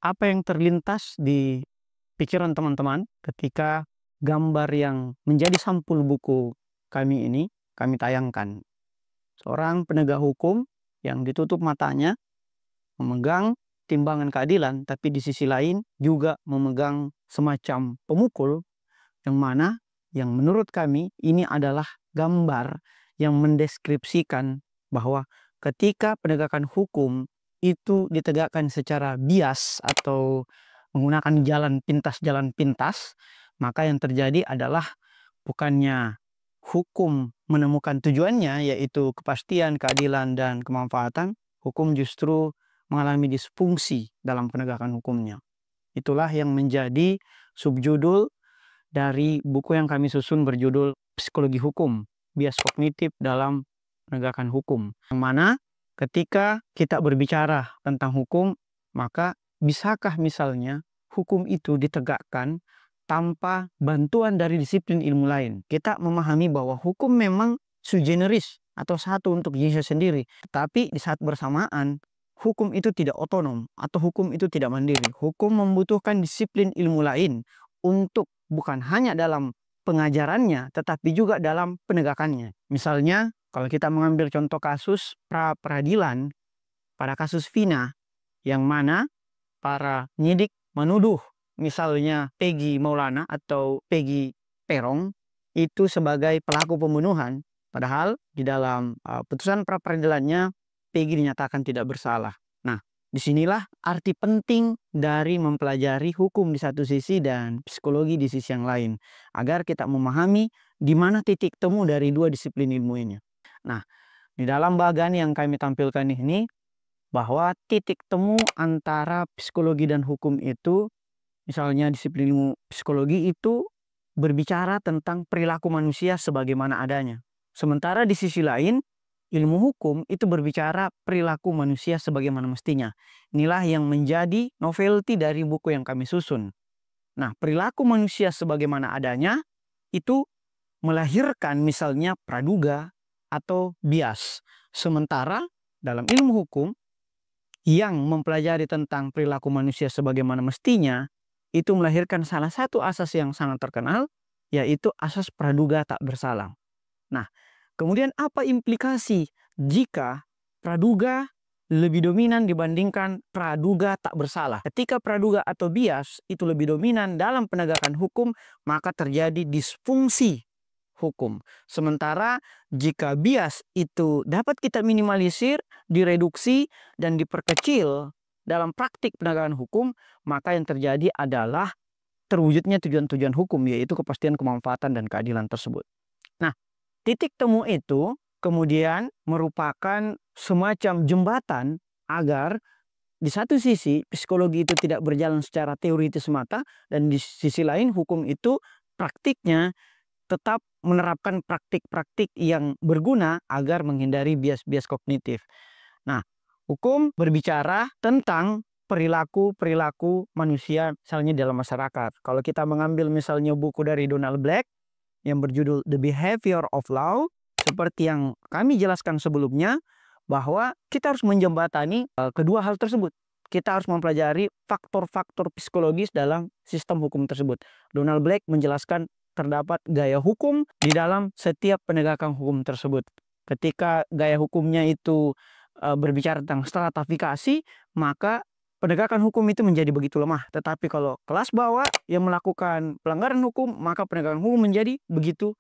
Apa yang terlintas di pikiran teman-teman ketika gambar yang menjadi sampul buku kami ini kami tayangkan? Seorang penegak hukum yang ditutup matanya memegang timbangan keadilan, tapi di sisi lain juga memegang semacam pemukul yang mana yang menurut kami ini adalah gambar yang mendeskripsikan bahwa ketika penegakan hukum itu ditegakkan secara bias atau menggunakan jalan pintas, maka yang terjadi adalah bukannya hukum menemukan tujuannya, yaitu kepastian, keadilan, dan kemanfaatan, hukum justru mengalami disfungsi dalam penegakan hukumnya. Itulah yang menjadi subjudul dari buku yang kami susun berjudul Psikologi Hukum, Bias Kognitif dalam Penegakan Hukum. Yang mana ketika kita berbicara tentang hukum, maka bisakah misalnya hukum itu ditegakkan tanpa bantuan dari disiplin ilmu lain? Kita memahami bahwa hukum memang sui generis atau satu untuk dirinya sendiri. Tetapi di saat bersamaan, hukum itu tidak otonom atau hukum itu tidak mandiri. Hukum membutuhkan disiplin ilmu lain untuk bukan hanya dalam pengajarannya, tetapi juga dalam penegakannya. Misalnya, kalau kita mengambil contoh kasus pra-peradilan pada kasus Vina, yang mana para penyidik menuduh misalnya Peggy Maulana atau Peggy Perong itu sebagai pelaku pembunuhan, padahal di dalam putusan pra-peradilannya Peggy dinyatakan tidak bersalah. Nah, disinilah arti penting dari mempelajari hukum di satu sisi dan psikologi di sisi yang lain, agar kita memahami di mana titik temu dari dua disiplin ilmu ini. Nah, di dalam bagan yang kami tampilkan ini, bahwa titik temu antara psikologi dan hukum itu, misalnya disiplin ilmu psikologi itu berbicara tentang perilaku manusia sebagaimana adanya. Sementara di sisi lain, ilmu hukum itu berbicara perilaku manusia sebagaimana mestinya. Inilah yang menjadi novelty dari buku yang kami susun. Nah, perilaku manusia sebagaimana adanya itu melahirkan misalnya praduga atau bias. Sementara dalam ilmu hukum yang mempelajari tentang perilaku manusia sebagaimana mestinya, itu melahirkan salah satu asas yang sangat terkenal, yaitu asas praduga tak bersalah. Nah, kemudian apa implikasi jika praduga lebih dominan dibandingkan praduga tak bersalah? Ketika praduga atau bias itu lebih dominan dalam penegakan hukum, maka terjadi disfungsi hukum. Sementara jika bias itu dapat kita minimalisir, direduksi, dan diperkecil dalam praktik penegakan hukum, maka yang terjadi adalah terwujudnya tujuan-tujuan hukum, yaitu kepastian, kemanfaatan, dan keadilan tersebut. Nah, titik temu itu kemudian merupakan semacam jembatan agar di satu sisi psikologi itu tidak berjalan secara teoritis semata, dan di sisi lain hukum itu praktiknya tetap menerapkan praktik-praktik yang berguna agar menghindari bias-bias kognitif. Nah, hukum berbicara tentang perilaku-perilaku manusia misalnya dalam masyarakat. Kalau kita mengambil misalnya buku dari Donald Black yang berjudul The Behavior of Law, seperti yang kami jelaskan sebelumnya, bahwa kita harus menjembatani kedua hal tersebut. Kita harus mempelajari faktor-faktor psikologis dalam sistem hukum tersebut. Donald Black menjelaskan terdapat gaya hukum di dalam setiap penegakan hukum tersebut. Ketika gaya hukumnya itu berbicara tentang stratifikasi, maka penegakan hukum itu menjadi begitu lemah. Tetapi kalau kelas bawah yang melakukan pelanggaran hukum, maka penegakan hukum menjadi begitu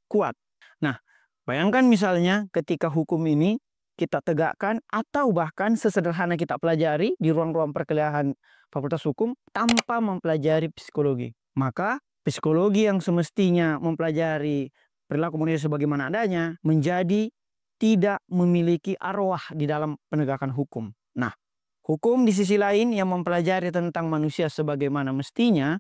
kuat. Nah, bayangkan misalnya ketika hukum ini kita tegakkan atau bahkan sesederhana kita pelajari di ruang-ruang perkuliahan Fakultas Hukum tanpa mempelajari psikologi. Maka psikologi yang semestinya mempelajari perilaku manusia sebagaimana adanya menjadi tidak memiliki arwah di dalam penegakan hukum. Nah, hukum di sisi lain yang mempelajari tentang manusia sebagaimana mestinya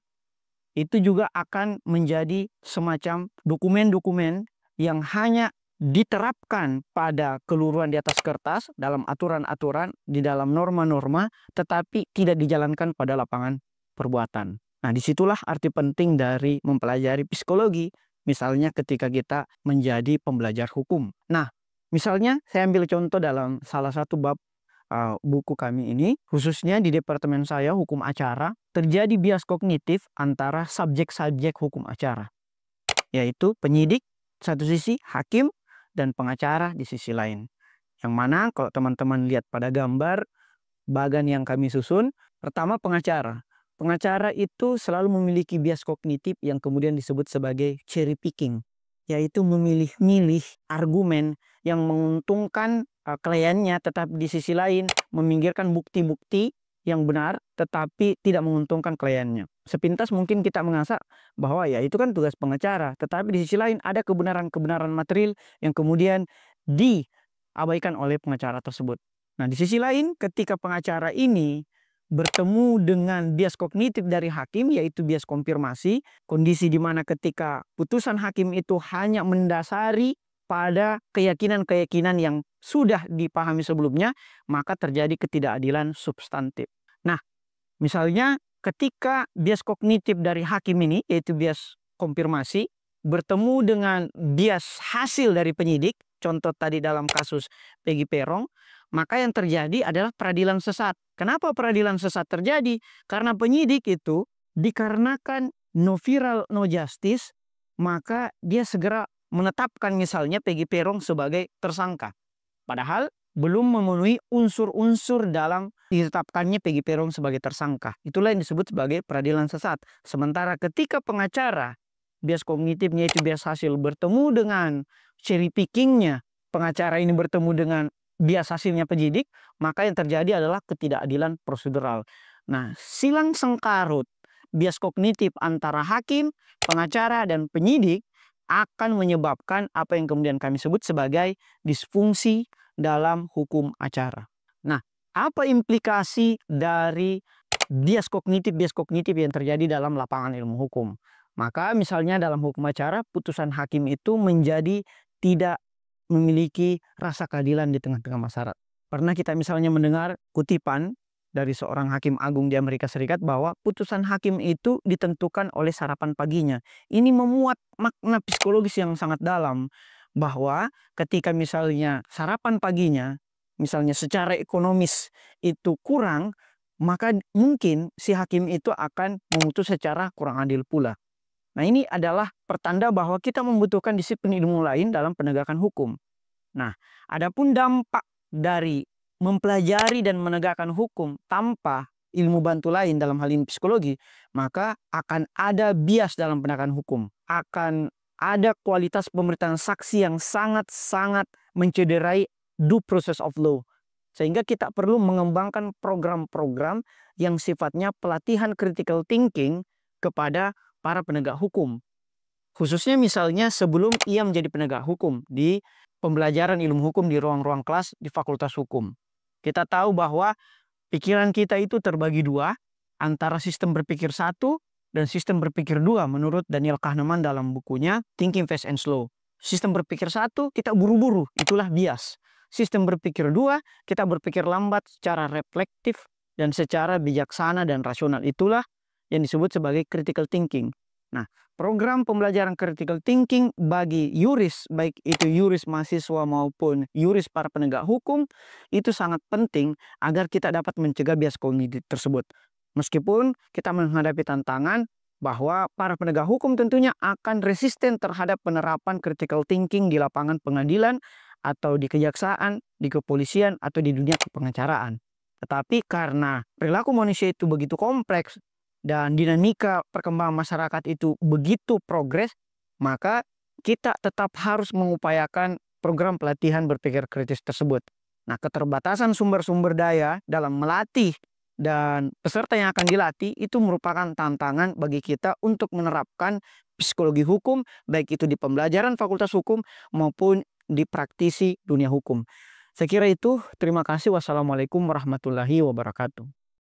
itu juga akan menjadi semacam dokumen-dokumen yang hanya diterapkan pada keluruhan di atas kertas dalam aturan-aturan, di dalam norma-norma, tetapi tidak dijalankan pada lapangan perbuatan. Nah, disitulah arti penting dari mempelajari psikologi, misalnya ketika kita menjadi pembelajar hukum. Nah, misalnya saya ambil contoh dalam salah satu bab buku kami ini, khususnya di departemen saya hukum acara, terjadi bias kognitif antara subjek-subjek hukum acara, yaitu penyidik satu sisi, hakim, dan pengacara di sisi lain. Yang mana kalau teman-teman lihat pada gambar bagan yang kami susun, pertama pengacara. Pengacara itu selalu memiliki bias kognitif yang kemudian disebut sebagai cherry picking, yaitu memilih-milih argumen yang menguntungkan kliennya, tetapi di sisi lain meminggirkan bukti-bukti yang benar tetapi tidak menguntungkan kliennya. Sepintas mungkin kita menganggap bahwa ya itu kan tugas pengacara, tetapi di sisi lain ada kebenaran-kebenaran material yang kemudian diabaikan oleh pengacara tersebut. Nah, di sisi lain ketika pengacara ini bertemu dengan bias kognitif dari hakim, yaitu bias konfirmasi, kondisi di mana ketika putusan hakim itu hanya mendasari pada keyakinan-keyakinan yang sudah dipahami sebelumnya, maka terjadi ketidakadilan substantif. Nah, misalnya ketika bias kognitif dari hakim ini, yaitu bias konfirmasi, bertemu dengan bias hasil dari penyidik, contoh tadi dalam kasus Peggy Peron, maka yang terjadi adalah peradilan sesat. Kenapa peradilan sesat terjadi? Karena penyidik itu dikarenakan no viral no justice, maka dia segera menetapkan misalnya Peggy Peron sebagai tersangka. Padahal belum memenuhi unsur-unsur dalam ditetapkannya Peggy Peron sebagai tersangka. Itulah yang disebut sebagai peradilan sesat. Sementara ketika pengacara, bias kognitifnya itu bias hasil, bertemu dengan cherry pickingnya, pengacara ini bertemu dengan bias hasilnya penyidik, maka yang terjadi adalah ketidakadilan prosedural. Nah, silang sengkarut bias kognitif antara hakim, pengacara, dan penyidik akan menyebabkan apa yang kemudian kami sebut sebagai disfungsi dalam hukum acara. Nah, apa implikasi dari bias kognitif yang terjadi dalam lapangan ilmu hukum? Maka misalnya dalam hukum acara, putusan hakim itu menjadi tidak memiliki rasa keadilan di tengah-tengah masyarakat. Pernah kita misalnya mendengar kutipan dari seorang hakim agung di Amerika Serikat bahwa putusan hakim itu ditentukan oleh sarapan paginya. Ini memuat makna psikologis yang sangat dalam, bahwa ketika misalnya sarapan paginya, misalnya secara ekonomis itu kurang, maka mungkin si hakim itu akan memutus secara kurang adil pula. Nah, ini adalah pertanda bahwa kita membutuhkan disiplin ilmu lain dalam penegakan hukum. Nah, adapun dampak dari mempelajari dan menegakkan hukum tanpa ilmu bantu lain dalam hal ini psikologi, maka akan ada bias dalam penegakan hukum. Akan ada kualitas pemeriksaan saksi yang sangat-sangat mencederai due process of law. Sehingga kita perlu mengembangkan program-program yang sifatnya pelatihan critical thinking kepada para penegak hukum. Khususnya misalnya sebelum ia menjadi penegak hukum di pembelajaran ilmu hukum di ruang-ruang kelas di Fakultas Hukum. Kita tahu bahwa pikiran kita itu terbagi dua, antara sistem berpikir satu dan sistem berpikir dua menurut Daniel Kahneman dalam bukunya Thinking Fast and Slow. Sistem berpikir satu, kita buru-buru, itulah bias. Sistem berpikir dua, kita berpikir lambat secara reflektif dan secara bijaksana dan rasional. Itulah yang disebut sebagai critical thinking. Nah, program pembelajaran critical thinking bagi yuris, baik itu yuris mahasiswa maupun yuris para penegak hukum, itu sangat penting agar kita dapat mencegah bias kognitif tersebut. Meskipun kita menghadapi tantangan bahwa para penegak hukum tentunya akan resisten terhadap penerapan critical thinking di lapangan pengadilan atau di kejaksaan, di kepolisian, atau di dunia kepengacaraan. Tetapi karena perilaku manusia itu begitu kompleks, dan dinamika perkembangan masyarakat itu begitu progres, maka kita tetap harus mengupayakan program pelatihan berpikir kritis tersebut. Nah, keterbatasan sumber-sumber daya dalam melatih dan peserta yang akan dilatih itu merupakan tantangan bagi kita untuk menerapkan psikologi hukum, baik itu di pembelajaran Fakultas Hukum maupun di praktisi dunia hukum. Saya kira itu. Terima kasih. Wassalamualaikum warahmatullahi wabarakatuh.